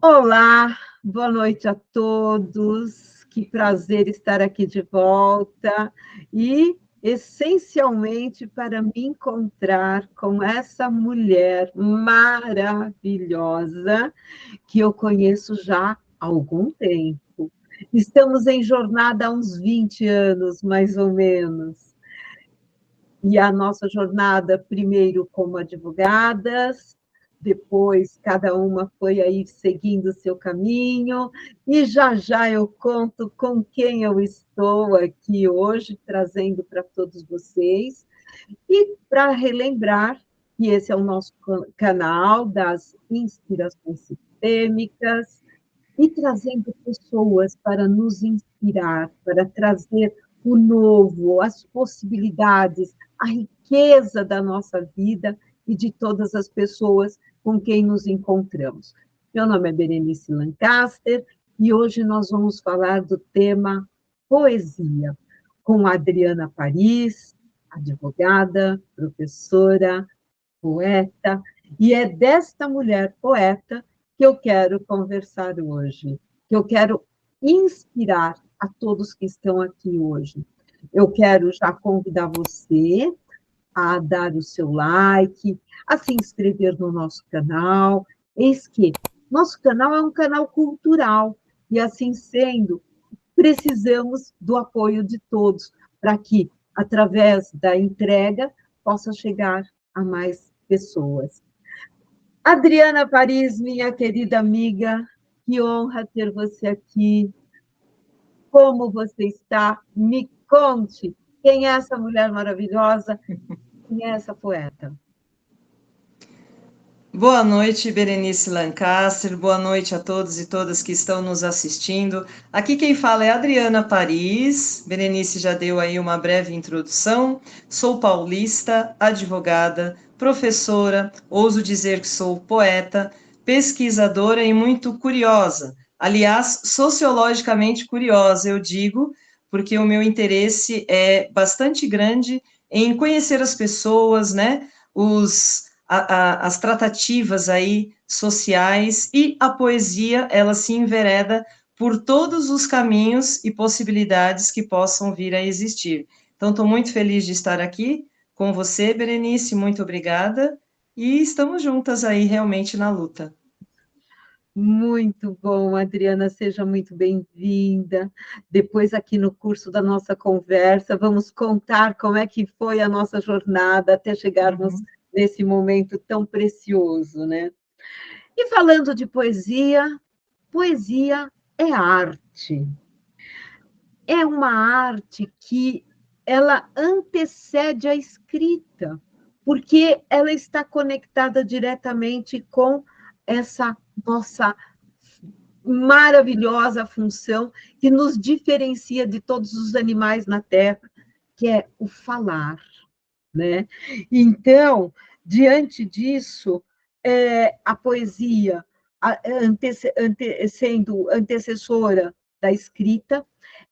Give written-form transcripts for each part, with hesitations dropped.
Olá, boa noite a todos. Que prazer estar aqui de volta e, essencialmente, para me encontrar com essa mulher maravilhosa que eu conheço já há algum tempo. Estamos em jornada há uns 20 anos, mais ou menos. E a nossa jornada, primeiro como advogadas, depois cada uma foi aí seguindo o seu caminho, e já já eu conto com quem eu estou aqui hoje, trazendo para todos vocês, e para relembrar que esse é o nosso canal das inspirações sistêmicas, e trazendo pessoas para nos inspirar, para trazer o novo, as possibilidades, a riqueza da nossa vida e de todas as pessoas com quem nos encontramos. Meu nome é Berenice Lancaster e hoje nós vamos falar do tema poesia, com a Adriana Paris, advogada, professora, poeta, e é desta mulher poeta que eu quero conversar hoje, que eu quero inspirar a todos que estão aqui hoje. Eu quero já convidar você a dar o seu like, a se inscrever no nosso canal. Eis que nosso canal é um canal cultural, e assim sendo, precisamos do apoio de todos, para que, através da entrega, possa chegar a mais pessoas. Adriana Paris, minha querida amiga, que honra ter você aqui. Como você está? Me conte quem é essa mulher maravilhosa, quem é essa poeta. Boa noite, Berenice Lancaster. Boa noite a todos e todas que estão nos assistindo. Aqui quem fala é Adriana Paris. Berenice já deu aí uma breve introdução. Sou paulista, advogada, professora, ouso dizer que sou poeta, pesquisadora e muito curiosa. Aliás, sociologicamente curiosa, eu digo, porque o meu interesse é bastante grande em conhecer as pessoas, né? As tratativas aí sociais, e a poesia, ela se envereda por todos os caminhos e possibilidades que possam vir a existir. Então, estou muito feliz de estar aqui com você, Berenice, muito obrigada, e estamos juntas aí realmente na luta. Muito bom, Adriana, seja muito bem-vinda. Depois, aqui no curso da nossa conversa, vamos contar como é que foi a nossa jornada até chegarmos nesse momento tão precioso, né? E falando de poesia, poesia é arte. É uma arte que ela antecede a escrita, porque ela está conectada diretamente com essa nossa maravilhosa função que nos diferencia de todos os animais na Terra, que é o falar, né? Então, diante disso, a poesia, sendo antecessora da escrita,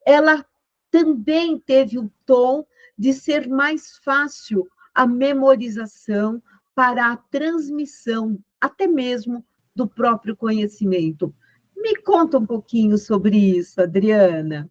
ela também teve o tom de ser mais fácil a memorização para a transmissão, até mesmo do próprio conhecimento. Me conta um pouquinho sobre isso, Adriana.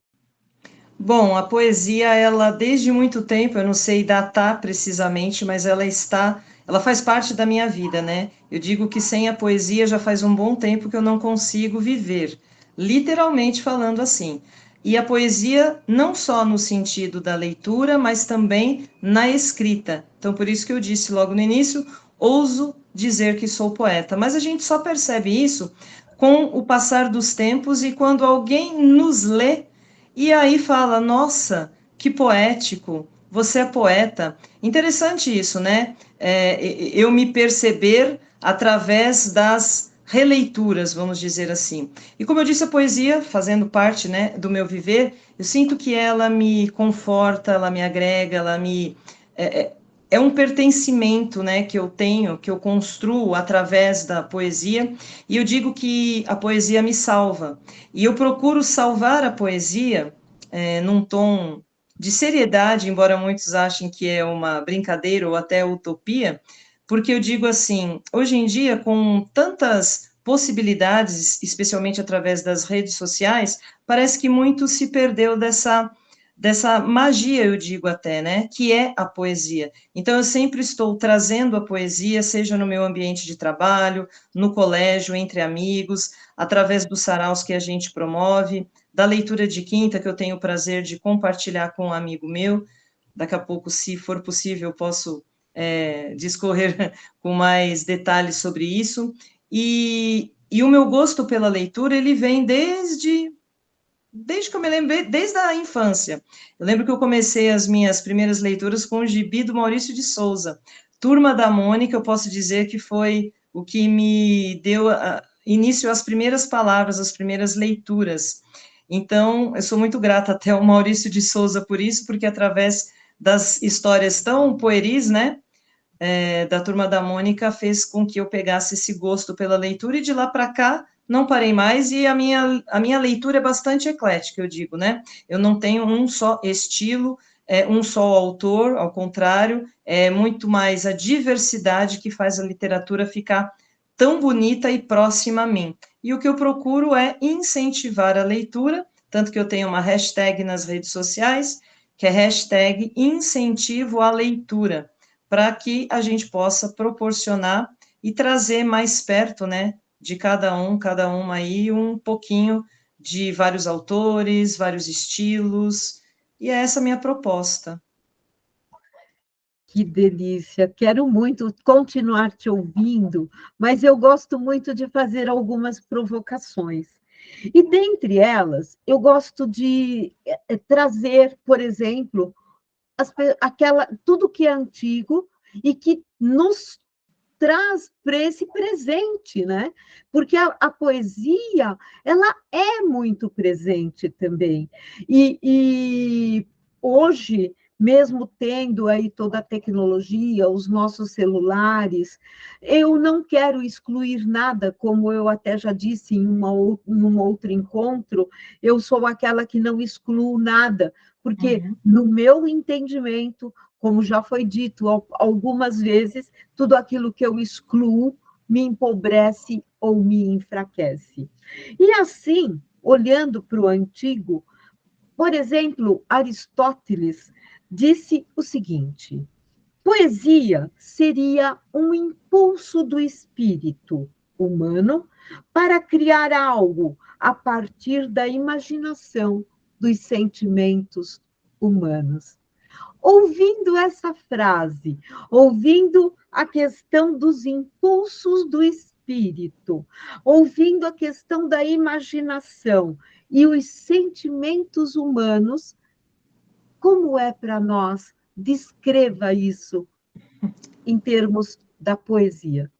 Bom, a poesia, ela desde muito tempo, eu não sei datar precisamente, mas ela faz parte da minha vida, né? Eu digo que sem a poesia já faz um bom tempo que eu não consigo viver, literalmente falando assim. E a poesia não só no sentido da leitura, mas também na escrita. Então, por isso que eu disse logo no início, ouso dizer que sou poeta. Mas a gente só percebe isso com o passar dos tempos e quando alguém nos lê e aí fala, nossa, que poético, você é poeta. Interessante isso, né? Eu me perceber através das releituras, vamos dizer assim. E como eu disse, a poesia, fazendo parte, né, do meu viver, eu sinto que ela me conforta, ela me agrega, ela me... É um pertencimento, né, que eu tenho, que eu construo através da poesia, e eu digo que a poesia me salva. E eu procuro salvar a poesia num tom de seriedade, embora muitos achem que é uma brincadeira ou até utopia, porque eu digo assim, hoje em dia, com tantas possibilidades, especialmente através das redes sociais, parece que muito se perdeu dessa magia, eu digo até, né, que é a poesia. Então, eu sempre estou trazendo a poesia, seja no meu ambiente de trabalho, no colégio, entre amigos, através dos saraus que a gente promove, da leitura de quinta, que eu tenho o prazer de compartilhar com um amigo meu. Daqui a pouco, se for possível, eu posso discorrer com mais detalhes sobre isso. E o meu gosto pela leitura, ele vem desde que eu me lembro, desde a infância. Eu lembro que eu comecei as minhas primeiras leituras com o gibi do Maurício de Souza. Turma da Mônica, eu posso dizer que foi o que me deu início às primeiras palavras, às primeiras leituras. Então, eu sou muito grata até ao Maurício de Souza por isso, porque através das histórias tão pueris, né, da Turma da Mônica, fez com que eu pegasse esse gosto pela leitura, e de lá para cá não parei mais, e a minha leitura é bastante eclética, eu digo, né? Eu não tenho um só estilo, um só autor, ao contrário, é muito mais a diversidade que faz a literatura ficar tão bonita e próxima a mim. E o que eu procuro é incentivar a leitura, tanto que eu tenho uma hashtag nas redes sociais, que é hashtag incentivo à leitura, para que a gente possa proporcionar e trazer mais perto, né, de cada uma aí, um pouquinho de vários autores, vários estilos, e é essa a minha proposta. Que delícia! Quero muito continuar te ouvindo, mas eu gosto muito de fazer algumas provocações. E dentre elas, eu gosto de trazer, por exemplo, tudo que é antigo e que nos traz para esse presente, né? Porque a poesia, ela é muito presente também. E hoje, mesmo tendo aí toda a tecnologia, os nossos celulares, eu não quero excluir nada, como eu até já disse num outro encontro, eu sou aquela que não excluo nada, porque, no meu entendimento, como já foi dito algumas vezes, tudo aquilo que eu excluo me empobrece ou me enfraquece. E assim, olhando para o antigo, por exemplo, Aristóteles disse o seguinte: poesia seria um impulso do espírito humano para criar algo a partir da imaginação dos sentimentos humanos. Ouvindo essa frase, ouvindo a questão dos impulsos do espírito, ouvindo a questão da imaginação e os sentimentos humanos, como é para nós? Descreva isso em termos da poesia.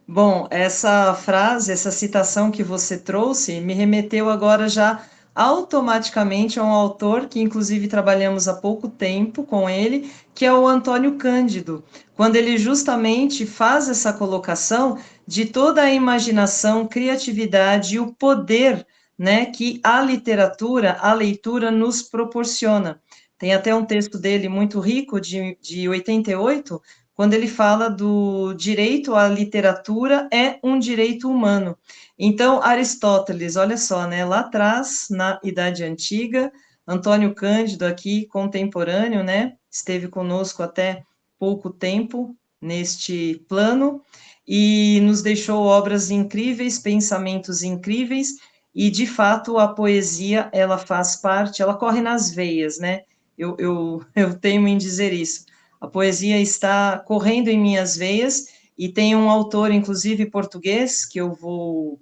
Bom, essa frase, essa citação que você trouxe, me remeteu agora já automaticamente a um autor que, inclusive, trabalhamos há pouco tempo com ele, que é o Antônio Cândido, quando ele justamente faz essa colocação de toda a imaginação, criatividade e o poder, né, que a literatura, a leitura nos proporciona. Tem até um texto dele muito rico, de 88, quando ele fala do direito à literatura é um direito humano. Então, Aristóteles, olha só, né, lá atrás, na Idade Antiga, Antônio Cândido aqui, contemporâneo, né, esteve conosco até pouco tempo neste plano, e nos deixou obras incríveis, pensamentos incríveis, e, de fato, a poesia, ela faz parte, ela corre nas veias, né, eu teimo em dizer isso. A poesia está correndo em minhas veias, e tem um autor, inclusive português, que eu vou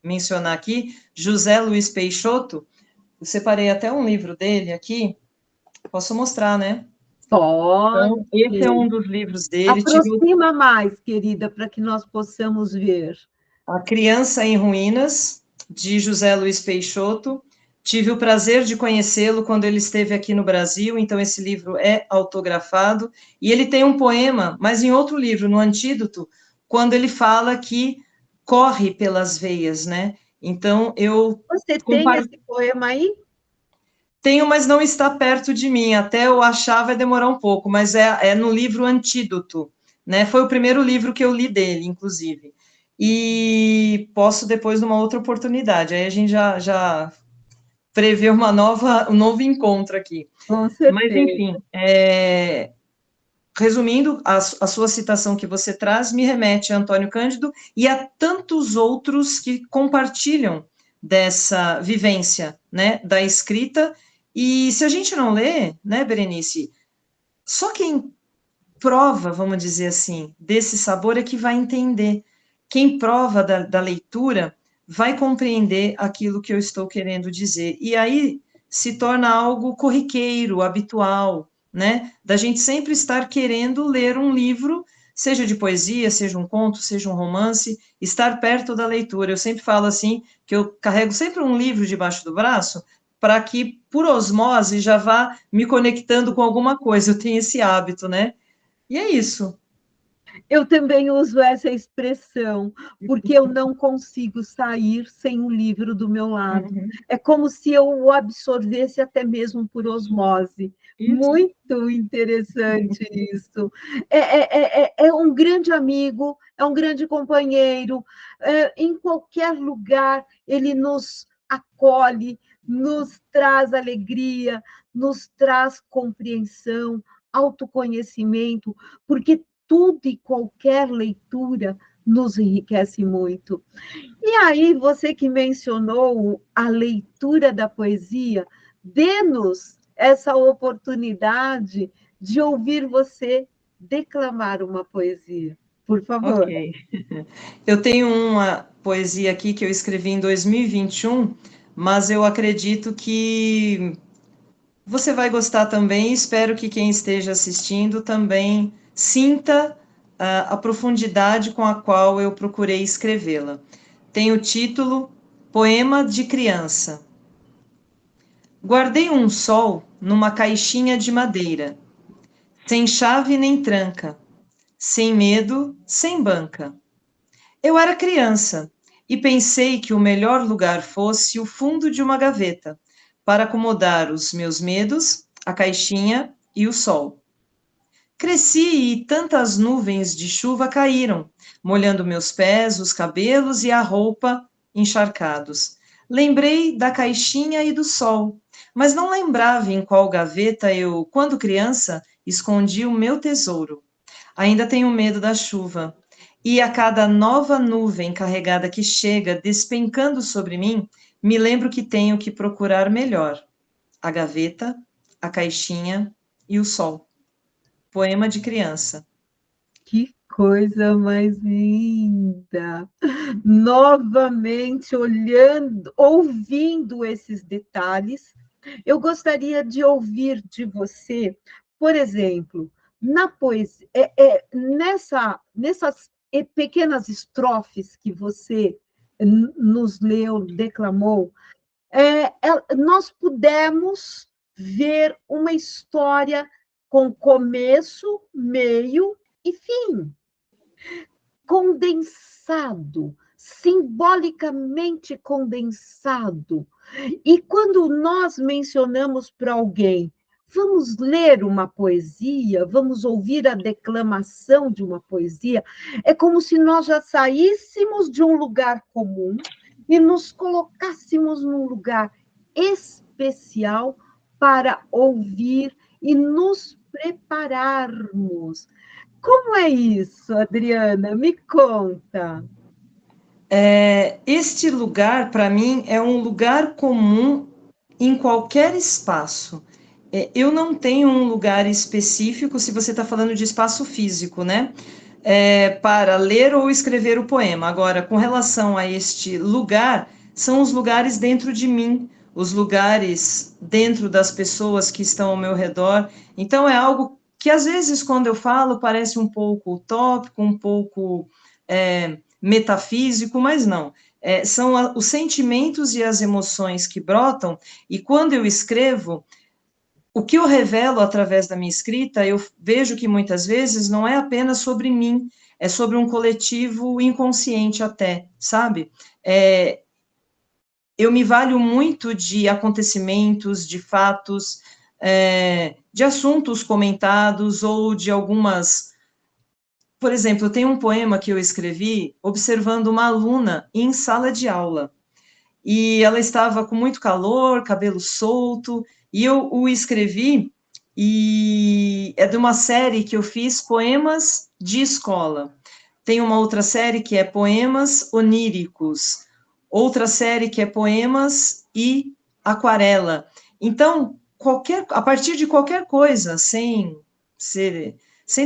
mencionar aqui, José Luiz Peixoto. Eu separei até um livro dele aqui, posso mostrar, né? Pode. Então, esse é um dos livros dele. Aproxima mais, querida, para que nós possamos ver. A Criança em Ruínas, de José Luiz Peixoto. Tive o prazer de conhecê-lo quando ele esteve aqui no Brasil, então esse livro é autografado. E ele tem um poema, mas em outro livro, no Antídoto, quando ele fala que corre pelas veias, né? Então, Você tem esse poema aí? tenho, mas não está perto de mim. Até eu achar vai demorar um pouco, mas é no livro Antídoto, né? Foi o primeiro livro que eu li dele, inclusive. e posso depois, numa outra oportunidade, aí a gente já prevê um novo encontro aqui. Com Mas, certeza. enfim, resumindo, a sua citação que você traz me remete a Antônio Cândido e a tantos outros que compartilham dessa vivência, né, da escrita. E se a gente não lê, né, Berenice, só quem prova, vamos dizer assim, desse sabor é que vai entender. Quem prova da leitura vai compreender aquilo que eu estou querendo dizer. E aí se torna algo corriqueiro, habitual, né? Da gente sempre estar querendo ler um livro, seja de poesia, seja um conto, seja um romance, estar perto da leitura. Eu sempre falo assim, que eu carrego sempre um livro debaixo do braço, para que, por osmose, já vá me conectando com alguma coisa. Eu tenho esse hábito, né? E é isso. Eu também uso essa expressão, porque eu não consigo sair sem um livro do meu lado. Uhum. É como se eu o absorvesse até mesmo por osmose. Isso. Muito interessante isso. É um grande amigo, é um grande companheiro. Em qualquer lugar, ele nos acolhe, nos traz alegria, nos traz compreensão, autoconhecimento, porque tudo e qualquer leitura nos enriquece muito. E aí, você que mencionou a leitura da poesia, dê-nos essa oportunidade de ouvir você declamar uma poesia, por favor. Ok. Eu tenho uma poesia aqui que eu escrevi em 2021, mas eu acredito que você vai gostar também. Espero que quem esteja assistindo também sinta a profundidade com a qual eu procurei escrevê-la. Tem o título Poema de Criança. Guardei um sol numa caixinha de madeira, sem chave nem tranca, sem medo, sem banca. Eu era criança e pensei que o melhor lugar fosse o fundo de uma gaveta, para acomodar os meus medos, a caixinha e o sol. Cresci e tantas nuvens de chuva caíram, molhando meus pés, os cabelos e a roupa encharcados. Lembrei da caixinha e do sol, mas não lembrava em qual gaveta eu, quando criança, escondi o meu tesouro. Ainda tenho medo da chuva. E a cada nova nuvem carregada que chega despencando sobre mim, me lembro que tenho que procurar melhor a gaveta, a caixinha e o sol. Poema de criança. Que coisa mais linda! Novamente olhando, ouvindo esses detalhes, eu gostaria de ouvir de você, por exemplo, na poesia, nessas pequenas estrofes que você nos leu, declamou, nós pudemos ver uma história com começo, meio e fim, condensado, simbolicamente condensado. E quando nós mencionamos para alguém, vamos ler uma poesia, vamos ouvir a declamação de uma poesia, é como se nós já saíssemos de um lugar comum e nos colocássemos num lugar especial para ouvir e nos prepararmos. Como é isso, Adriana? Me conta. Este lugar, para mim, é um lugar comum em qualquer espaço. Eu não tenho um lugar específico, se você está falando de espaço físico, né? Para ler ou escrever o poema. Agora, com relação a este lugar, são os lugares dentro de mim, os lugares dentro das pessoas que estão ao meu redor. Então, é algo que, às vezes, quando eu falo, parece um pouco utópico, um pouco metafísico, mas não. São os sentimentos e as emoções que brotam, e quando eu escrevo, o que eu revelo através da minha escrita, eu vejo que muitas vezes não é apenas sobre mim, é sobre um coletivo inconsciente até, sabe? Eu me valho muito de acontecimentos, de fatos, de assuntos comentados ou de algumas, por exemplo, tem um poema que eu escrevi observando uma aluna em sala de aula. E ela estava com muito calor, cabelo solto, e eu o escrevi, e é de uma série que eu fiz, Poemas de Escola. Tem uma outra série que é Poemas Oníricos, outra série que é Poemas e Aquarela. Então, a partir de qualquer coisa, sem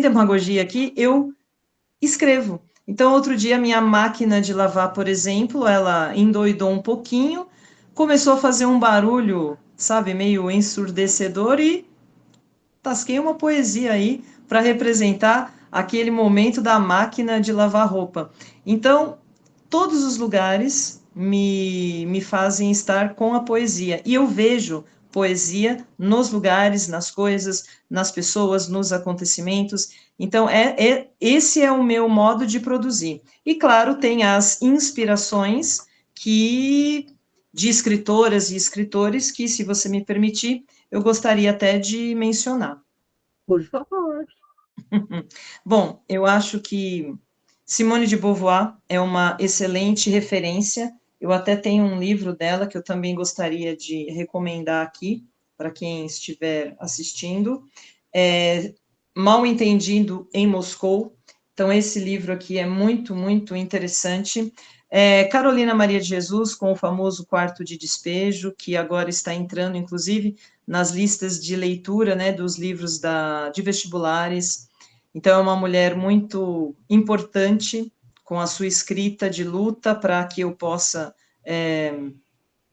demagogia aqui, eu escrevo. Então, outro dia, minha máquina de lavar, por exemplo, ela endoidou um pouquinho, começou a fazer um barulho, sabe, meio ensurdecedor, e tasquei uma poesia aí para representar aquele momento da máquina de lavar roupa. Então, todos os lugares me fazem estar com a poesia. E eu vejo poesia nos lugares, nas coisas, nas pessoas, nos acontecimentos. Então, esse é o meu modo de produzir. E, claro, tem as inspirações de escritoras e escritores que, se você me permitir, eu gostaria até de mencionar. Por favor. Bom, eu acho que Simone de Beauvoir é uma excelente referência. Eu até tenho um livro dela que eu também gostaria de recomendar aqui para quem estiver assistindo. Mal Entendido em Moscou. Então, esse livro aqui é muito, muito interessante. Carolina Maria de Jesus, com o famoso Quarto de Despejo, que agora está entrando, inclusive, nas listas de leitura, né, dos livros de vestibulares. Então, é uma mulher muito importante, com a sua escrita de luta, para que eu possa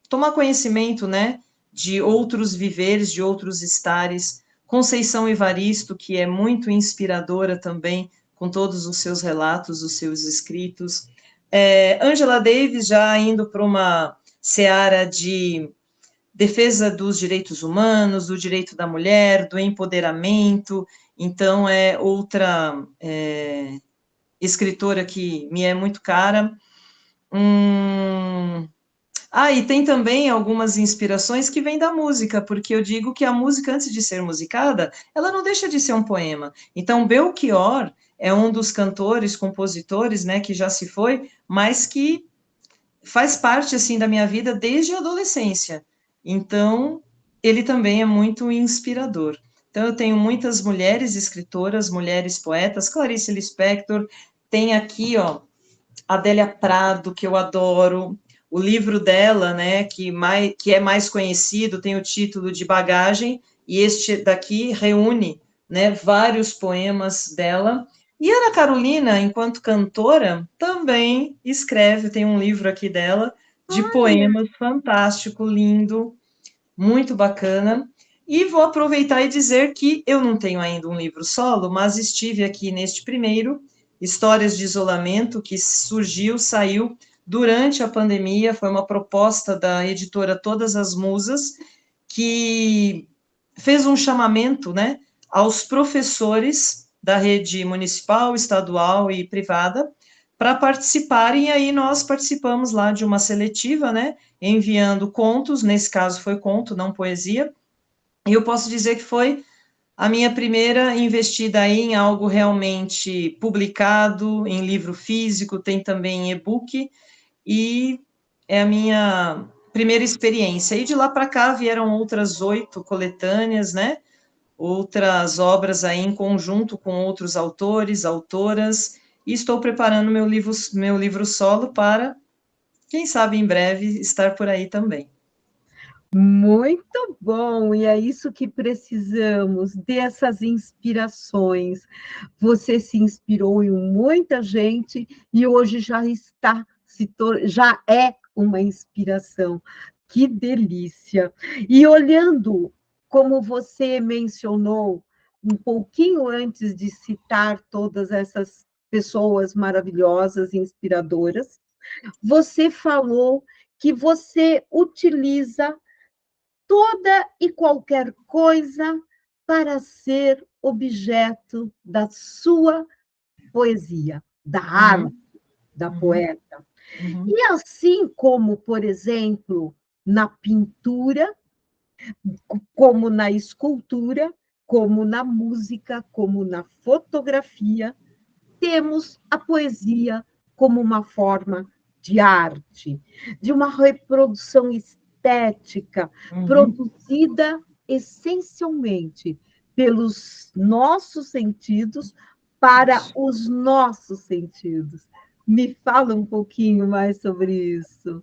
tomar conhecimento, né, de outros viveres, de outros estares. Conceição Evaristo, que é muito inspiradora também, com todos os seus relatos, os seus escritos. Angela Davis, já indo para uma seara de defesa dos direitos humanos, do direito da mulher, do empoderamento. Então, é outra escritora que me é muito cara. E tem também algumas inspirações que vêm da música, porque eu digo que a música, antes de ser musicada, ela não deixa de ser um poema. Então, Belchior é um dos cantores, compositores, né, que já se foi, mas que faz parte, assim, da minha vida desde a adolescência. Então, ele também é muito inspirador. Então, eu tenho muitas mulheres escritoras, mulheres poetas, Clarice Lispector, tem aqui, ó, Adélia Prado, que eu adoro, o livro dela, né, que é mais conhecido, tem o título de Bagagem, e este daqui reúne, né, vários poemas dela. E Ana Carolina, enquanto cantora, também escreve, tem um livro aqui dela, de poemas, fantástico, lindo, muito bacana. E vou aproveitar e dizer que eu não tenho ainda um livro solo, mas estive aqui neste primeiro, Histórias de Isolamento, que saiu durante a pandemia, foi uma proposta da editora Todas as Musas, que fez um chamamento, né, aos professores da rede municipal, estadual e privada, para participarem, e aí nós participamos lá de uma seletiva, né, enviando contos, nesse caso foi conto, não poesia, e eu posso dizer que foi a minha primeira investida aí em algo realmente publicado, em livro físico, tem também em e-book, e é a minha primeira experiência. E de lá para cá vieram outras 8 coletâneas, né? Outras obras aí em conjunto com outros autores, autoras, e estou preparando meu livro solo para, quem sabe em breve, estar por aí também. Muito bom, e é isso que precisamos, dessas inspirações. Você se inspirou em muita gente e hoje já é uma inspiração. Que delícia! E olhando, como você mencionou um pouquinho antes de citar todas essas pessoas maravilhosas, inspiradoras, você falou que você utiliza toda e qualquer coisa para ser objeto da sua poesia, da arte da poeta. E assim como, por exemplo, na pintura, como na escultura, como na música, como na fotografia, temos a poesia como uma forma de arte, de uma reprodução estética, produzida essencialmente pelos nossos sentidos para os nossos sentidos. Me fala um pouquinho mais sobre isso.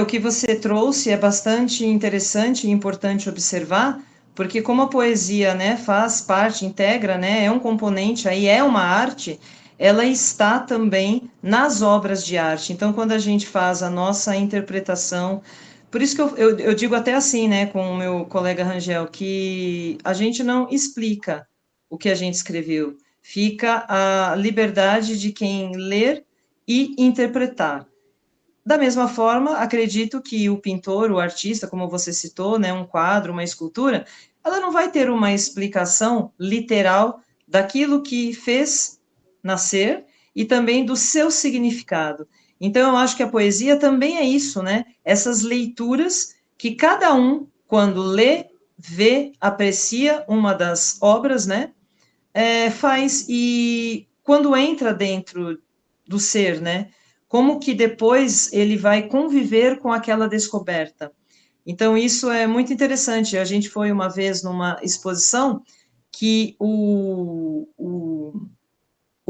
O que você trouxe é bastante interessante e importante observar, porque como a poesia, né, faz parte, integra, né, é um componente, aí é uma arte, ela está também nas obras de arte. Então, quando a gente faz a nossa interpretação, por isso que eu digo até assim, né, com o meu colega Rangel, que a gente não explica o que a gente escreveu, fica a liberdade de quem ler e interpretar. Da mesma forma, acredito que o pintor, o artista, como você citou, né, um quadro, uma escultura, ela não vai ter uma explicação literal daquilo que fez nascer e também do seu significado. Então, eu acho que a poesia também é isso, né? Essas leituras que cada um, quando lê, vê, aprecia uma das obras, né? Faz e quando entra dentro do ser, né? Como que depois ele vai conviver com aquela descoberta. Então, isso é muito interessante. A gente foi uma vez numa exposição que o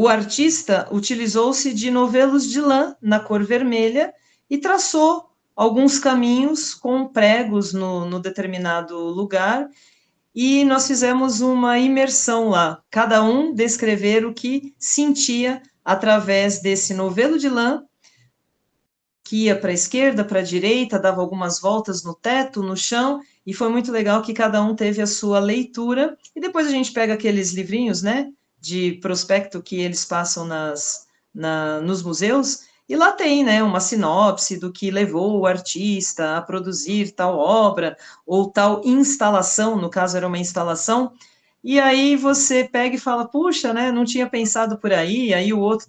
artista utilizou-se de novelos de lã na cor vermelha e traçou alguns caminhos com pregos no determinado lugar, e nós fizemos uma imersão lá, cada um descrever o que sentia através desse novelo de lã, que ia para a esquerda, para a direita, dava algumas voltas no teto, no chão, e foi muito legal que cada um teve a sua leitura, e depois a gente pega aqueles livrinhos, né, de prospecto que eles passam nos museus, e lá tem, né, uma sinopse do que levou o artista a produzir tal obra, ou tal instalação, no caso era uma instalação, e aí você pega e fala, puxa, né, não tinha pensado por aí o outro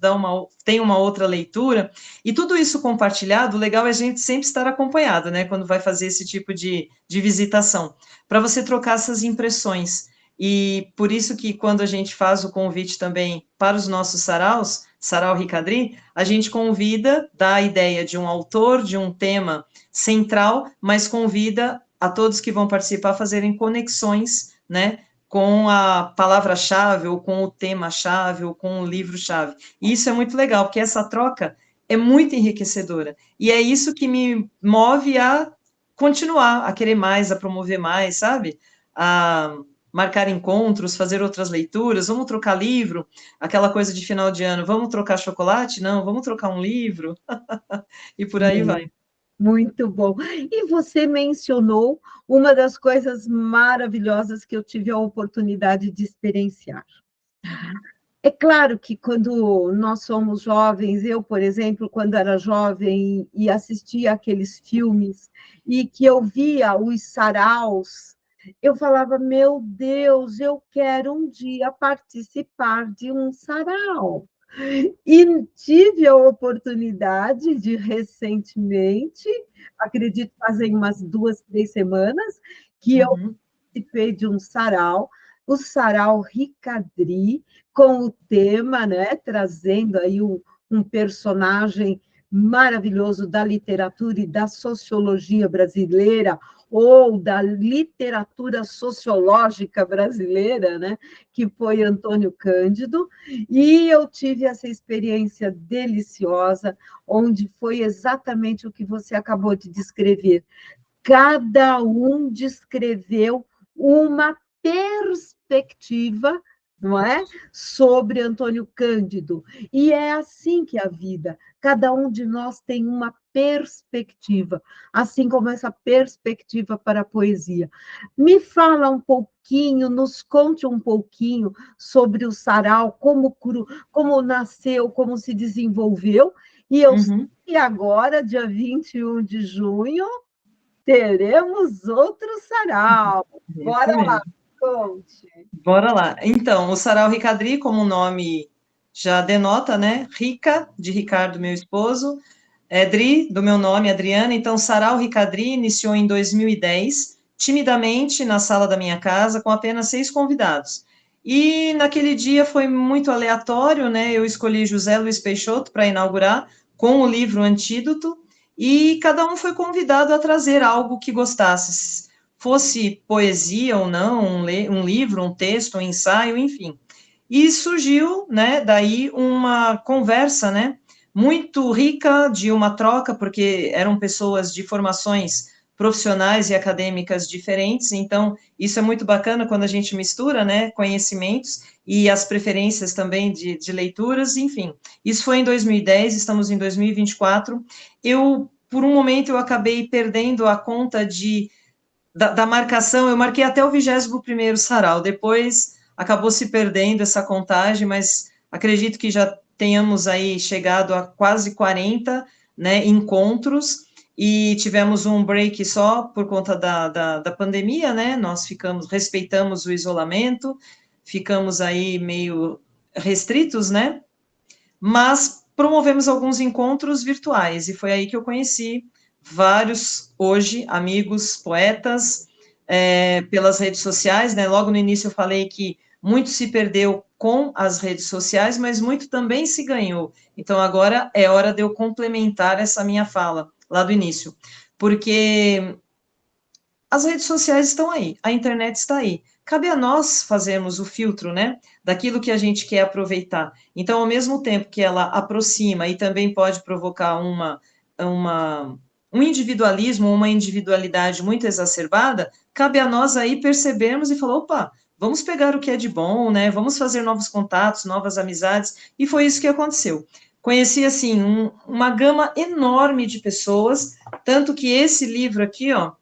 tem uma outra leitura, e tudo isso compartilhado, o legal é a gente sempre estar acompanhado, né, quando vai fazer esse tipo de visitação, para você trocar essas impressões. E por isso que quando a gente faz o convite também para os nossos saraus, Sarau Ricadri, a gente convida, dá a ideia de um autor, de um tema central, mas convida a todos que vão participar a fazerem conexões, né, com a palavra-chave, ou com o tema-chave, ou com o livro-chave. E isso é muito legal, porque essa troca é muito enriquecedora. E é isso que me move a continuar, a querer mais, a promover mais, sabe? A marcar encontros, fazer outras leituras, vamos trocar livro, aquela coisa de final de ano, vamos trocar chocolate? Não, vamos trocar um livro, e por aí vai. Muito bom. E você mencionou uma das coisas maravilhosas que eu tive a oportunidade de experienciar. É claro que quando nós somos jovens, eu, por exemplo, quando era jovem e assistia aqueles filmes e que eu via os saraus, eu falava, meu Deus, eu quero um dia participar de um sarau. E tive a oportunidade de recentemente, acredito fazem umas 2, 3 semanas, que eu participei de um sarau, o Sarau Ricadri, com o tema, né, trazendo aí um personagem maravilhoso da literatura e da sociologia brasileira, ou da literatura sociológica brasileira, né, que foi Antônio Cândido, e eu tive essa experiência deliciosa, onde foi exatamente o que você acabou de descrever. Cada um descreveu uma perspectiva, não é? Sobre Antônio Cândido. E é assim que é a vida. Cada um de nós tem uma perspectiva, assim como essa perspectiva para a poesia. Me fala um pouquinho, nos conte um pouquinho sobre o sarau, como nasceu, como se desenvolveu. E eu sei que agora, dia 21 de junho, teremos outro sarau. Isso Bora lá, mesmo. conte. Bora lá. Então, o Sarau Ricadri, como o nome já denota, né? Rica, de Ricardo, meu esposo, Dri, do meu nome, Adriana. Então, Sarau Ricadri iniciou em 2010, timidamente, na sala da minha casa, com apenas 6 convidados. E naquele dia foi muito aleatório, né? Eu escolhi José Luiz Peixoto para inaugurar com o livro Antídoto, e cada um foi convidado a trazer algo que gostasse, fosse poesia ou não, um livro, um texto, um ensaio, enfim. E surgiu, né, daí uma conversa, né, muito rica, de uma troca, porque eram pessoas de formações profissionais e acadêmicas diferentes, então isso é muito bacana quando a gente mistura, né, conhecimentos e as preferências também de leituras, enfim. Isso foi em 2010, estamos em 2024. Por um momento, eu acabei perdendo a conta da marcação, eu marquei até o 21º sarau, depois acabou se perdendo essa contagem, mas acredito que já tenhamos aí chegado a quase 40, né, encontros, e tivemos um break só por conta da pandemia, né, nós respeitamos o isolamento, ficamos aí meio restritos, né, mas promovemos alguns encontros virtuais, e foi aí que eu conheci vários, hoje, amigos, poetas, pelas redes sociais, né? Logo no início eu falei que muito se perdeu com as redes sociais, mas muito também se ganhou. Então agora é hora de eu complementar essa minha fala lá do início, porque as redes sociais estão aí, a internet está aí. Cabe a nós fazermos o filtro, né, daquilo que a gente quer aproveitar. Então, ao mesmo tempo que ela aproxima e também pode provocar um individualismo, uma individualidade muito exacerbada, cabe a nós aí percebermos e falar, opa, vamos pegar o que é de bom, né, vamos fazer novos contatos, novas amizades, e foi isso que aconteceu. Conheci, assim, uma gama enorme de pessoas, tanto que esse livro aqui, ó,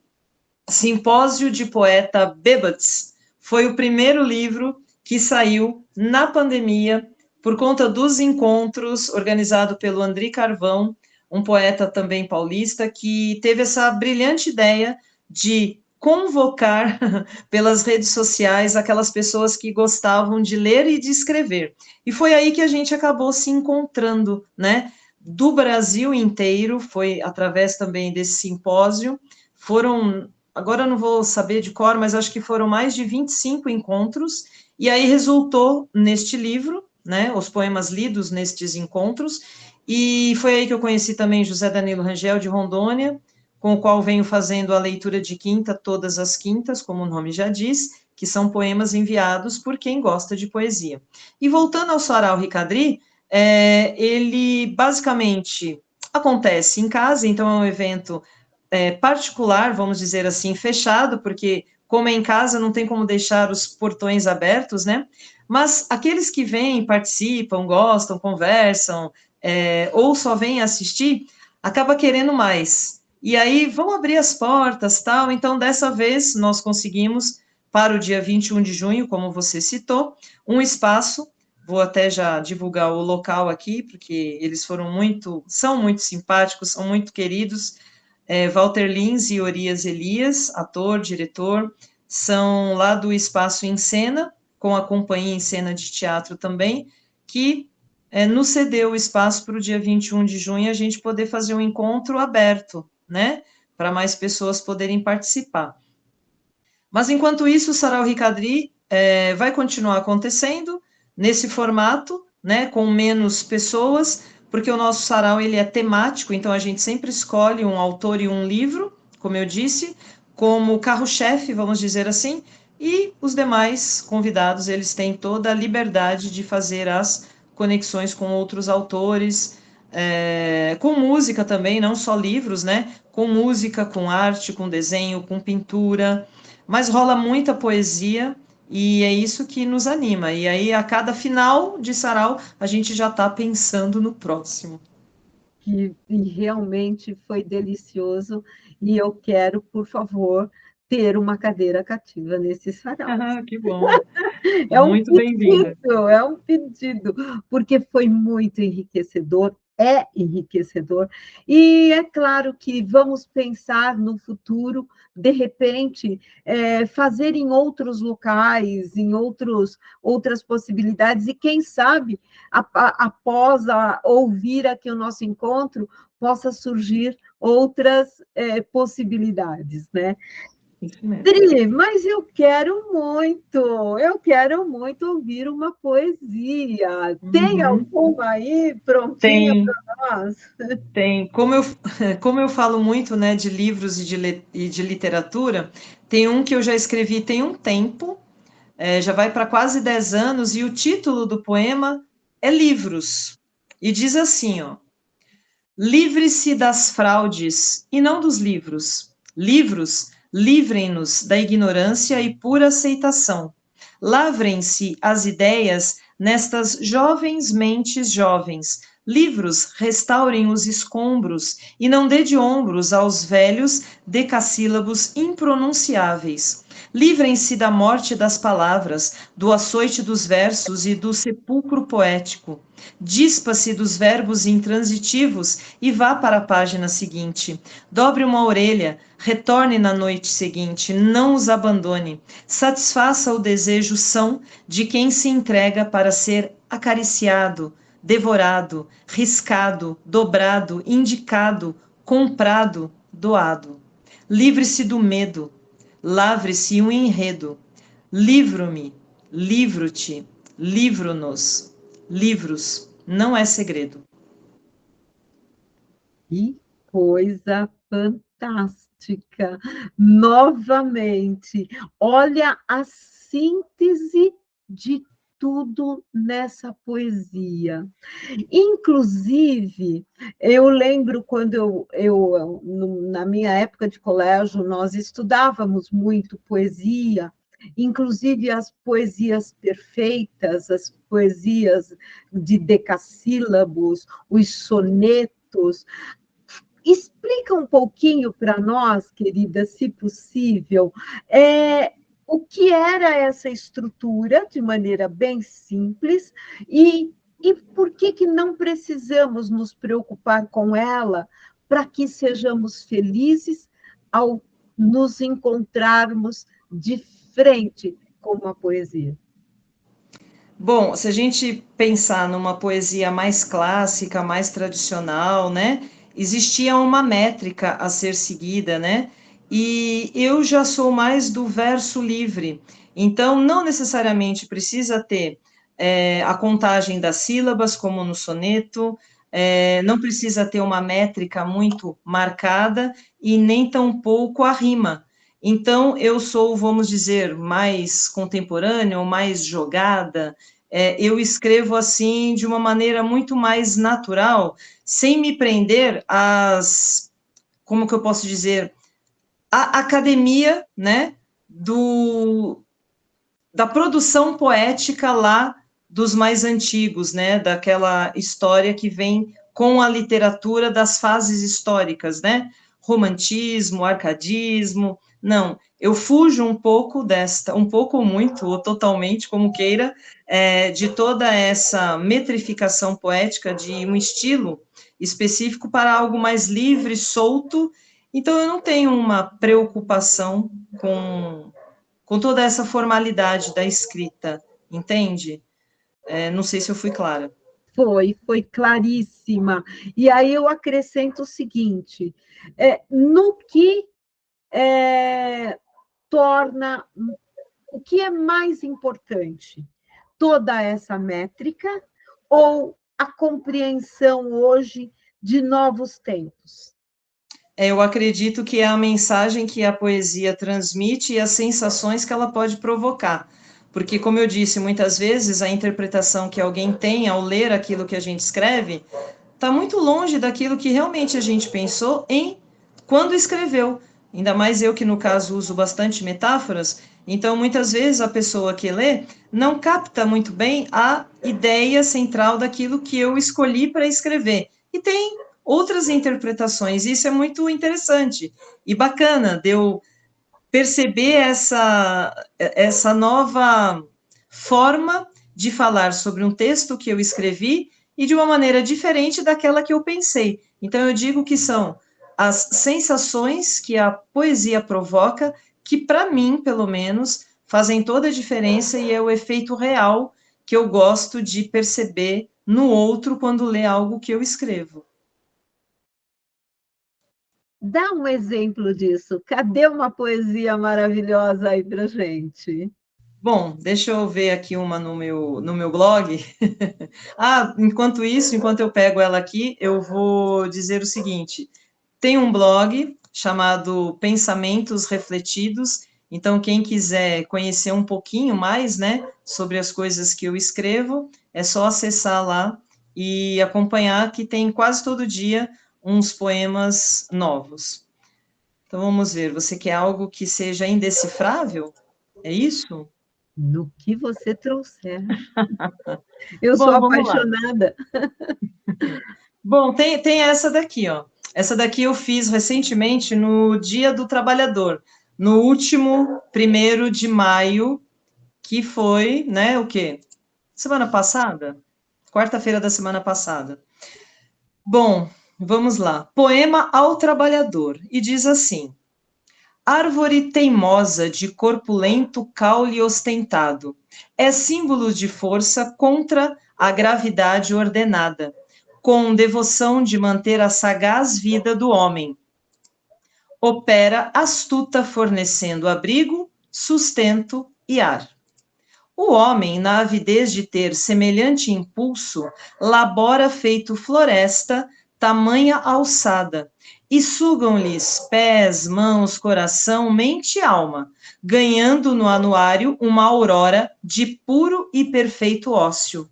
Simpósio de Poeta Bêbados, foi o primeiro livro que saiu na pandemia por conta dos encontros organizado pelo Andri Carvão, um poeta também paulista, que teve essa brilhante ideia de convocar pelas redes sociais aquelas pessoas que gostavam de ler e de escrever. E foi aí que a gente acabou se encontrando, né? Do Brasil inteiro, foi através também desse simpósio. Foram, agora eu não vou saber de cor, mas acho que foram mais de 25 encontros, e aí resultou neste livro, né, os poemas lidos nestes encontros, e foi aí que eu conheci também José Danilo Rangel, de Rondônia, com o qual venho fazendo a leitura de quinta todas as quintas, como o nome já diz, que são poemas enviados por quem gosta de poesia. E voltando ao Sarau Ricadri, ele basicamente acontece em casa, então é um evento particular, vamos dizer assim, fechado, porque como é em casa, não tem como deixar os portões abertos, né? Mas aqueles que vêm, participam, gostam, conversam, ou só vêm assistir, acaba querendo mais. E aí vão abrir as portas, tal. Então, dessa vez, nós conseguimos, para o dia 21 de junho, como você citou, um espaço. Vou até já divulgar o local aqui, porque eles são muito simpáticos, são muito queridos. Walter Lins e Orias Elias, ator, diretor, são lá do Espaço em Cena, com a Companhia em Cena de Teatro também, que nos cedeu o espaço para o dia 21 de junho a gente poder fazer um encontro aberto, né? Para mais pessoas poderem participar. Mas, enquanto isso, o Sarau Ricadri vai continuar acontecendo nesse formato, né, com menos pessoas, porque o nosso sarau ele é temático, então a gente sempre escolhe um autor e um livro, como eu disse, como carro-chefe, vamos dizer assim, e os demais convidados, eles têm toda a liberdade de fazer as conexões com outros autores, com música também, não só livros, né, com música, com arte, com desenho, com pintura, mas rola muita poesia e é isso que nos anima. E aí, a cada final de sarau, a gente já está pensando no próximo. E realmente foi delicioso, e eu quero, por favor, ter uma cadeira cativa nesse sarau. Ah, que bom. É um Muito bem-vinda. pedido, é um pedido, porque foi muito enriquecedor, é enriquecedor. E é claro que vamos pensar no futuro, de repente, fazer em outros locais, em outras possibilidades, e quem sabe, após ouvir aqui o nosso encontro, possa surgir outras possibilidades, né? Isso mesmo. Dri, mas eu quero muito ouvir uma poesia. Tem Uhum. alguma aí prontinha Tem, para nós? tem. Como eu falo muito, né, de livros e de literatura, tem um que eu já escrevi tem um tempo, já vai para quase 10 anos, e o título do poema é Livros. E diz assim, ó: livre-se das fraudes e não dos livros. Livros, livrem-nos da ignorância e pura aceitação. Lavrem-se as ideias nestas jovens mentes jovens. Livros, restaurem os escombros e não dê de ombros aos velhos decassílabos impronunciáveis. Livrem-se da morte das palavras, do açoite dos versos e do sepulcro poético. Dispa-se dos verbos intransitivos e vá para a página seguinte. Dobre uma orelha, retorne na noite seguinte, não os abandone. Satisfaça o desejo são de quem se entrega para ser acariciado, devorado, riscado, dobrado, indicado, comprado, doado. Livre-se do medo, lavre-se um enredo. Livro-me, livro-te, livro-nos. Livros, não é segredo. Que coisa fantástica! Novamente, olha a síntese de tudo nessa poesia. Inclusive, eu lembro quando na minha época de colégio, nós estudávamos muito poesia, inclusive as poesias perfeitas, as poesias de decassílabos, os sonetos. Explica um pouquinho para nós, querida, se possível, o que era essa estrutura, de maneira bem simples, e por que não precisamos nos preocupar com ela para que sejamos felizes ao nos encontrarmos de frente com uma poesia. Bom, se a gente pensar numa poesia mais clássica, mais tradicional, né? Existia uma métrica a ser seguida, né? E eu já sou mais do verso livre. Então, não necessariamente precisa ter a contagem das sílabas, como no soneto, não precisa ter uma métrica muito marcada e nem tampouco a rima. Então, eu sou, vamos dizer, mais contemporânea ou mais jogada, eu escrevo assim de uma maneira muito mais natural, sem me prender às, como que eu posso dizer, à academia, né, da produção poética lá dos mais antigos, né, daquela história que vem com a literatura das fases históricas, né, romantismo, arcadismo, não, eu fujo um pouco desta, um pouco ou muito, ou totalmente, como queira, de toda essa metrificação poética de um estilo específico para algo mais livre, solto, então eu não tenho uma preocupação com toda essa formalidade da escrita, entende? Não sei se eu fui clara. Foi claríssima. E aí eu acrescento o seguinte: no que torna, o que é mais importante? Toda essa métrica ou a compreensão hoje de novos tempos? Eu acredito que é a mensagem que a poesia transmite e as sensações que ela pode provocar. Porque, como eu disse, muitas vezes a interpretação que alguém tem ao ler aquilo que a gente escreve está muito longe daquilo que realmente a gente pensou em quando escreveu. Ainda mais eu que, no caso, uso bastante metáforas, então muitas vezes a pessoa que lê não capta muito bem a ideia central daquilo que eu escolhi para escrever. E tem outras interpretações, e isso é muito interessante e bacana de eu perceber essa nova forma de falar sobre um texto que eu escrevi e de uma maneira diferente daquela que eu pensei. Então, eu digo que são as sensações que a poesia provoca, que, para mim, pelo menos, fazem toda a diferença e é o efeito real que eu gosto de perceber no outro quando lê algo que eu escrevo. Dá um exemplo disso. Cadê uma poesia maravilhosa aí pra gente? Bom, deixa eu ver aqui uma no meu blog. Ah, enquanto isso, enquanto eu pego ela aqui, eu vou dizer o seguinte: tem um blog chamado Pensamentos Refletidos. Então, quem quiser conhecer um pouquinho mais, né, sobre as coisas que eu escrevo, é só acessar lá e acompanhar, que tem quase todo dia uns poemas novos. Então, vamos ver. Você quer algo que seja indecifrável? É isso? No que você trouxer. Eu sou Bom, vamos lá. apaixonada. Bom, tem essa daqui, ó. Essa daqui eu fiz recentemente no Dia do Trabalhador, no último 1º de maio, que foi, né, o quê? Semana passada? Quarta-feira da semana passada. Bom, vamos lá. Poema ao trabalhador. E diz assim: árvore teimosa de corpulento caule ostentado, é símbolo de força contra a gravidade ordenada, com devoção de manter a sagaz vida do homem. Opera astuta fornecendo abrigo, sustento e ar. O homem, na avidez de ter semelhante impulso, labora feito floresta, tamanha alçada, e sugam-lhes pés, mãos, coração, mente e alma, ganhando no anuário uma aurora de puro e perfeito ócio.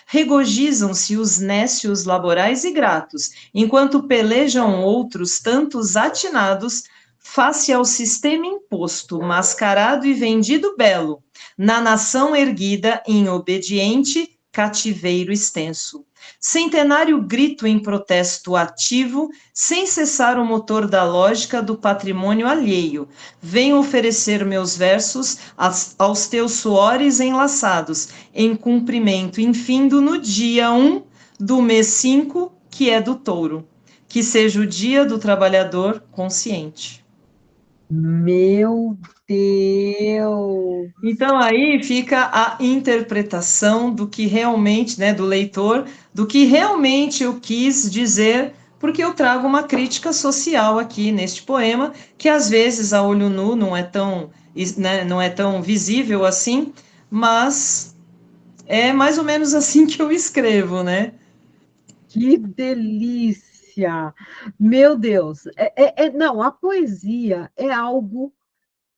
Regozijam-se os nécios laborais e gratos, enquanto pelejam outros tantos atinados, face ao sistema imposto, mascarado e vendido belo, na nação erguida em obediente cativeiro extenso. Centenário grito em protesto ativo, sem cessar o motor da lógica do patrimônio alheio. Venho oferecer meus versos aos teus suores enlaçados, em cumprimento infindo no dia 1 do mês 5, que é do touro. Que seja o dia do trabalhador consciente. Meu Deus! Então aí fica a interpretação do que realmente, né, do leitor, do que realmente eu quis dizer, porque eu trago uma crítica social aqui neste poema, que às vezes a olho nu não é tão, né, não é tão visível assim, mas é mais ou menos assim que eu escrevo, né? Que delícia! Meu Deus! Não, a poesia é algo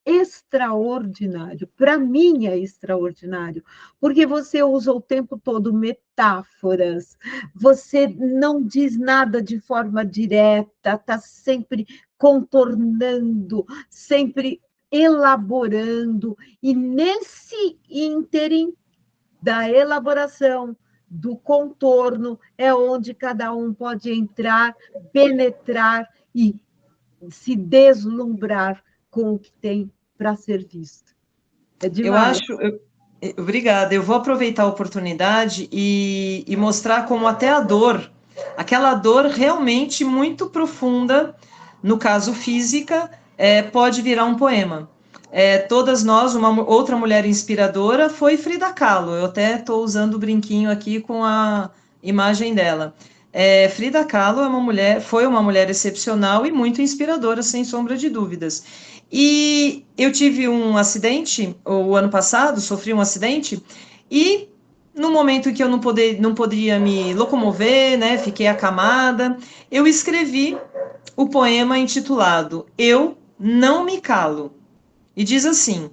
extraordinário. Para mim é extraordinário, porque você usa o tempo todo metáforas, você não diz nada de forma direta, está sempre contornando, sempre elaborando, e nesse ínterim da elaboração, do contorno, é onde cada um pode entrar, penetrar e se deslumbrar com o que tem para ser visto. É Eu demais. acho. Obrigada. Eu vou aproveitar a oportunidade e mostrar como até a dor, aquela dor realmente muito profunda, no caso física, pode virar um poema. Todas nós, uma outra mulher inspiradora foi Frida Kahlo. Eu até estou usando o brinquinho aqui com a imagem dela. Frida Kahlo foi uma mulher excepcional e muito inspiradora, sem sombra de dúvidas. E eu tive um acidente, o ano passado, sofri um acidente, e no momento em que eu não poderia me locomover, né, fiquei acamada, eu escrevi o poema intitulado Eu Não Me Calo. E diz assim: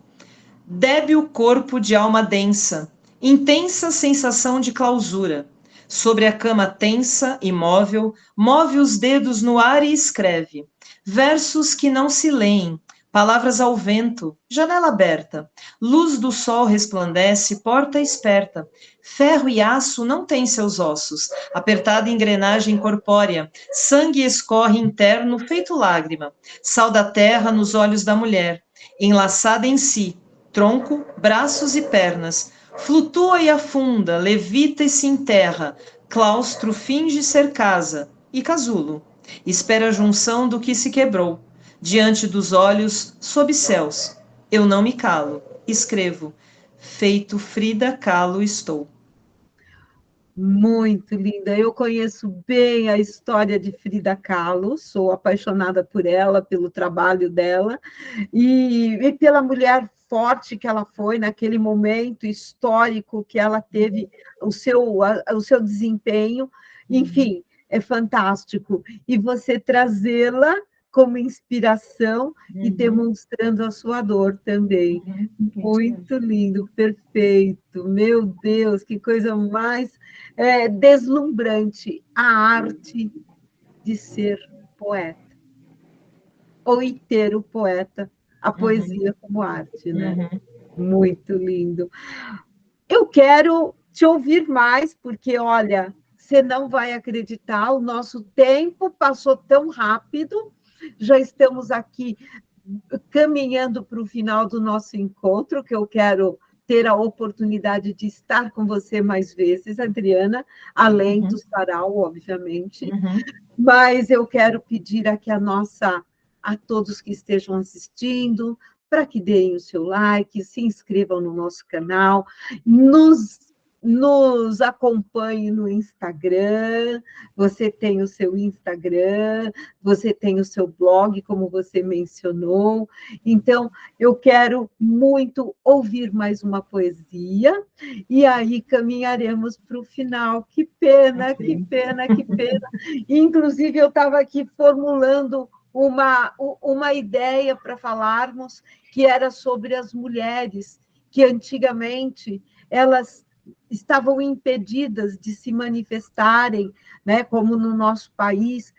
débil corpo de alma densa, intensa sensação de clausura. Sobre a cama tensa, imóvel, move os dedos no ar e escreve. Versos que não se leem, palavras ao vento, janela aberta. Luz do sol resplandece, porta esperta. Ferro e aço não têm seus ossos, apertada engrenagem corpórea. Sangue escorre interno, feito lágrima. Sal da terra nos olhos da mulher, enlaçada em si, tronco, braços e pernas. Flutua e afunda, levita e se enterra. Claustro finge ser casa e casulo. Espera a junção do que se quebrou. Diante dos olhos, sob céus. Eu não me calo, escrevo. Feito Frida Kahlo estou. Muito linda. Eu conheço bem a história de Frida Kahlo, sou apaixonada por ela, pelo trabalho dela e pela mulher forte que ela foi naquele momento histórico que ela teve o seu desempenho. Enfim, é fantástico. E você trazê-la como inspiração e demonstrando a sua dor também. Muito lindo, perfeito. Meu Deus, que coisa mais deslumbrante, a arte de ser poeta, ou e ter o poeta, a poesia como arte, né? Uhum. Muito lindo. Eu quero te ouvir mais, porque, olha, você não vai acreditar, o nosso tempo passou tão rápido, já estamos aqui caminhando para o final do nosso encontro, que eu quero ter a oportunidade de estar com você mais vezes, Adriana, além do sarau, obviamente. Uhum. Mas eu quero pedir aqui a todos que estejam assistindo, para que deem o seu like, se inscrevam no nosso canal, nos acompanhe no Instagram. Você tem o seu Instagram, você tem o seu blog, como você mencionou. Então, eu quero muito ouvir mais uma poesia, e aí caminharemos para o final. Que pena, que pena, que pena. Inclusive, eu estava aqui formulando uma ideia para falarmos, que era sobre as mulheres, que antigamente elas estavam impedidas de se manifestarem, né? Como no nosso país,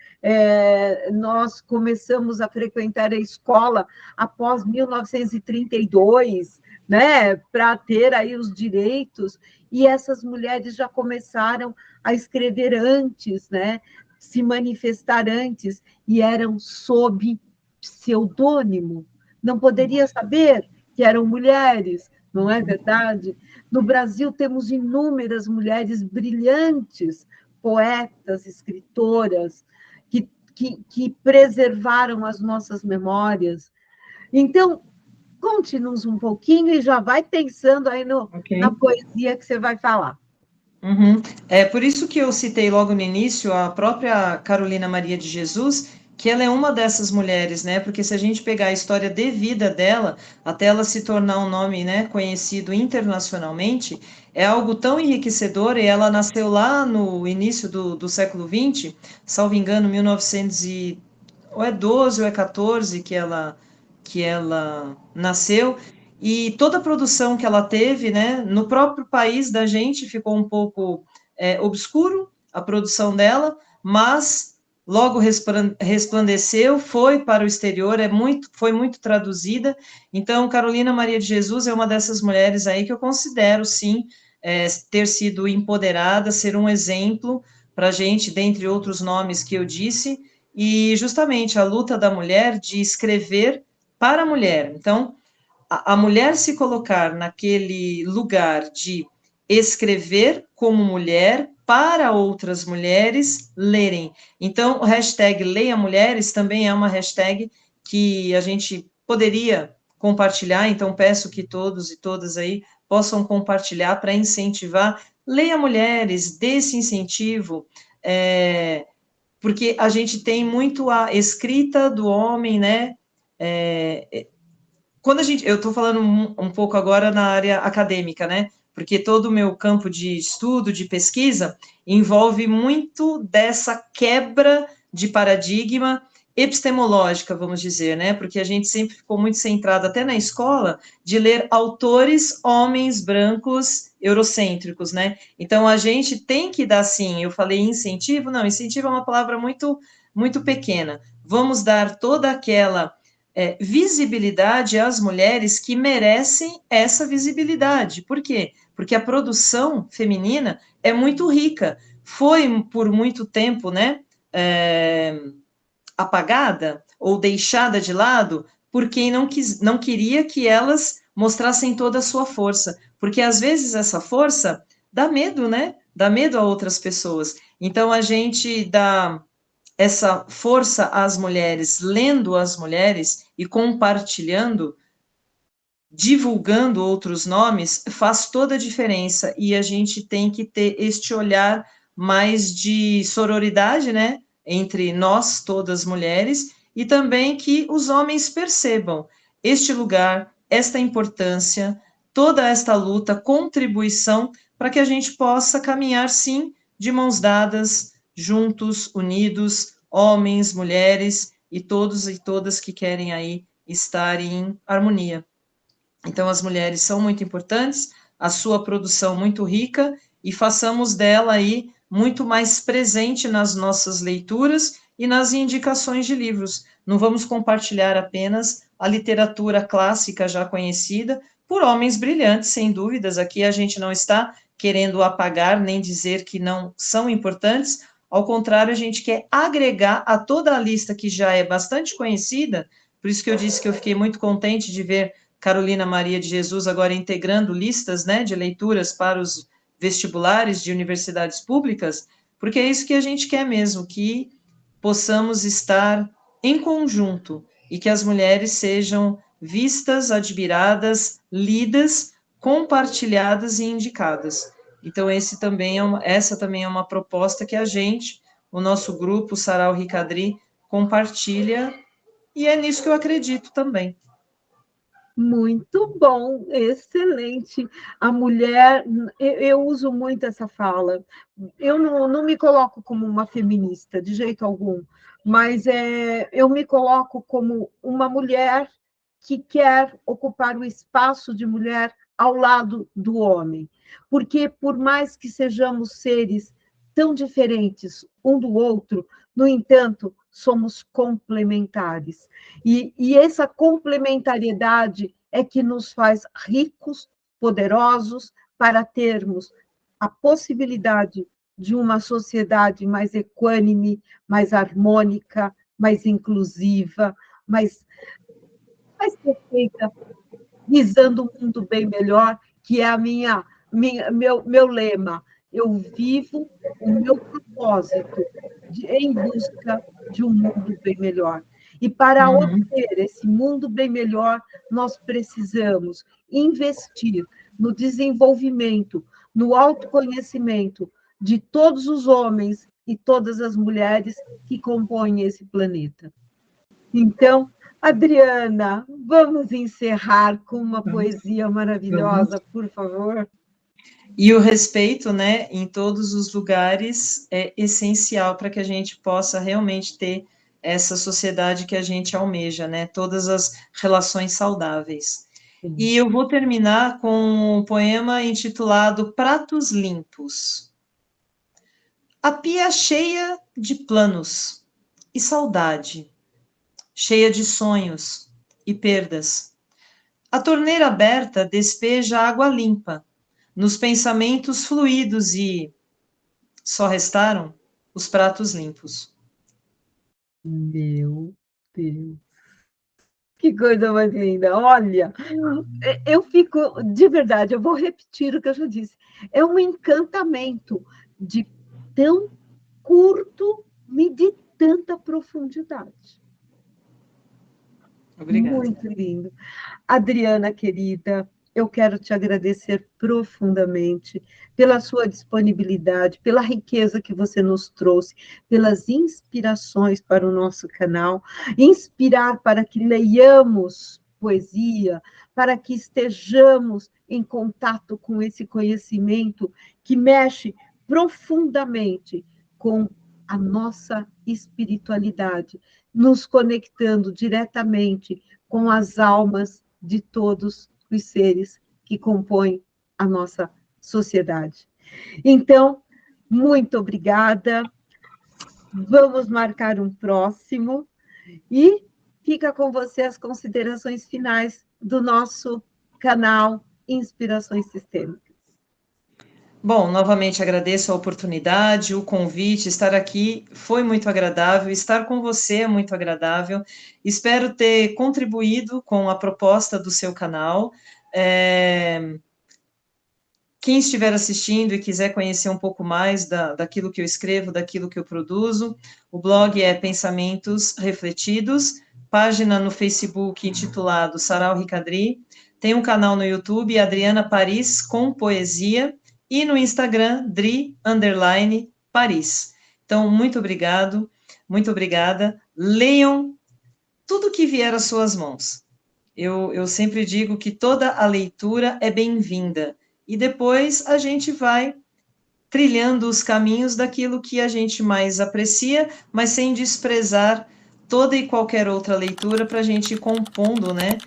nós começamos a frequentar a escola após 1932, né? Para ter aí os direitos, e essas mulheres já começaram a escrever antes, né? Se manifestar antes, e eram sob pseudônimo. Não poderia saber que eram mulheres, não é verdade? No Brasil, temos inúmeras mulheres brilhantes, poetas, escritoras, que preservaram as nossas memórias. Então, conte-nos um pouquinho e já vai pensando aí na Ok. poesia que você vai falar. Uhum. É por isso que eu citei logo no início a própria Carolina Maria de Jesus, que ela é uma dessas mulheres, né? Porque se a gente pegar a história de vida dela, até ela se tornar um nome, né, conhecido internacionalmente, é algo tão enriquecedor. E ela nasceu lá no início do século XX, salvo engano, 1900 ou é 12 ou é 14 que ela nasceu. E toda a produção que ela teve, né, no próprio país da gente ficou um pouco obscuro a produção dela, mas logo resplandeceu, foi para o exterior, foi muito traduzida. Então, Carolina Maria de Jesus é uma dessas mulheres aí que eu considero, sim, ter sido empoderada, ser um exemplo para a gente, dentre outros nomes que eu disse, e justamente a luta da mulher de escrever para a mulher. Então, a mulher se colocar naquele lugar de escrever como mulher para outras mulheres lerem. Então, o hashtag Leia Mulheres também é uma hashtag que a gente poderia compartilhar, então peço que todos e todas aí possam compartilhar para incentivar. Leia Mulheres, dê esse incentivo, porque a gente tem muito a escrita do homem, né? Quando eu estou falando um pouco agora na área acadêmica, né? Porque todo o meu campo de estudo, de pesquisa, envolve muito dessa quebra de paradigma epistemológica, vamos dizer, né? Porque a gente sempre ficou muito centrado, até na escola, de ler autores homens brancos eurocêntricos, né? Então a gente tem que dar, sim, eu falei incentivo, não, incentivo é uma palavra muito, muito pequena. Vamos dar toda aquela visibilidade às mulheres que merecem essa visibilidade. Por quê? Porque a produção feminina é muito rica. Foi por muito tempo, né, apagada ou deixada de lado por quem não queria que elas mostrassem toda a sua força. Porque às vezes essa força dá medo, né? Dá medo a outras pessoas. Então a gente dá essa força às mulheres, lendo as mulheres e compartilhando, divulgando outros nomes, faz toda a diferença, e a gente tem que ter este olhar mais de sororidade, né, entre nós, todas mulheres, e também que os homens percebam este lugar, esta importância, toda esta luta, contribuição, para que a gente possa caminhar, sim, de mãos dadas, juntos, unidos, homens, mulheres, e todos e todas que querem aí estar em harmonia. Então, as mulheres são muito importantes, a sua produção muito rica, e façamos dela aí muito mais presente nas nossas leituras e nas indicações de livros. Não vamos compartilhar apenas a literatura clássica já conhecida por homens brilhantes, sem dúvidas. Aqui a gente não está querendo apagar nem dizer que não são importantes, ao contrário, a gente quer agregar a toda a lista que já é bastante conhecida, por isso que eu disse que eu fiquei muito contente de ver Carolina Maria de Jesus agora integrando listas, né, de leituras para os vestibulares de universidades públicas, porque é isso que a gente quer mesmo, que possamos estar em conjunto e que as mulheres sejam vistas, admiradas, lidas, compartilhadas e indicadas. Então, essa também é uma proposta que a gente, o nosso grupo, Sarau Ricadri, compartilha, e é nisso que eu acredito também. Muito bom, excelente. A mulher, eu uso muito essa fala. Eu não me coloco como uma feminista, de jeito algum, mas eu me coloco como uma mulher que quer ocupar o espaço de mulher ao lado do homem. Porque, por mais que sejamos seres tão diferentes um do outro, no entanto, somos complementares. E essa complementariedade é que nos faz ricos, poderosos, para termos a possibilidade de uma sociedade mais equânime, mais harmônica, mais inclusiva, mais perfeita, visando um mundo bem melhor, que é meu lema. Eu vivo o meu propósito em busca de um mundo bem melhor. E para obter esse mundo bem melhor, nós precisamos investir no desenvolvimento, no autoconhecimento de todos os homens e todas as mulheres que compõem esse planeta. Então, Adriana, vamos encerrar com uma poesia maravilhosa, por favor? E o respeito, né, em todos os lugares é essencial para que a gente possa realmente ter essa sociedade que a gente almeja, né, todas as relações saudáveis. Sim. E eu vou terminar com um poema intitulado Pratos Limpos. A pia cheia de planos e saudade, cheia de sonhos e perdas. A torneira aberta despeja água limpa nos pensamentos fluidos e só restaram os pratos limpos. Meu Deus, que coisa mais linda! Olha, eu fico, de verdade, eu vou repetir o que eu já disse, é um encantamento de tão curto e de tanta profundidade. Obrigada. Muito lindo. Adriana, querida, eu quero te agradecer profundamente pela sua disponibilidade, pela riqueza que você nos trouxe, pelas inspirações para o nosso canal, inspirar para que leiamos poesia, para que estejamos em contato com esse conhecimento que mexe profundamente com a nossa espiritualidade, nos conectando diretamente com as almas de todos os seres que compõem a nossa sociedade. Então, muito obrigada. Vamos marcar um próximo e fica com você as considerações finais do nosso canal Inspirações Sistêmicas. Bom, novamente agradeço a oportunidade, o convite, estar aqui foi muito agradável, estar com você é muito agradável. Espero ter contribuído com a proposta do seu canal. Quem estiver assistindo e quiser conhecer um pouco mais daquilo que eu escrevo, daquilo que eu produzo, o blog é Pensamentos Refletidos, página no Facebook intitulado Sarau Ricadri, Tem um canal no YouTube, Adriana Paris com Poesia, e no Instagram, Dri_Paris. Então, muito obrigado, muito obrigada. Leiam tudo que vier às suas mãos. Eu sempre digo que toda a leitura é bem-vinda. E depois a gente vai trilhando os caminhos daquilo que a gente mais aprecia, mas sem desprezar toda e qualquer outra leitura para a gente ir compondo, né,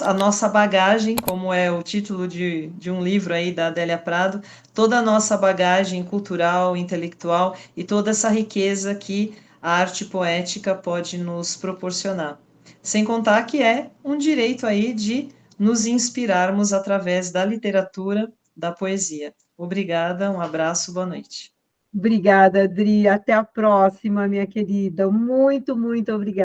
a nossa bagagem, como é o título de um livro aí da Adélia Prado, toda a nossa bagagem cultural, intelectual e toda essa riqueza que a arte poética pode nos proporcionar. Sem contar que é um direito aí de nos inspirarmos através da literatura, da poesia. Obrigada, um abraço, boa noite. Obrigada, Adri. Até a próxima, minha querida. Muito, muito obrigada.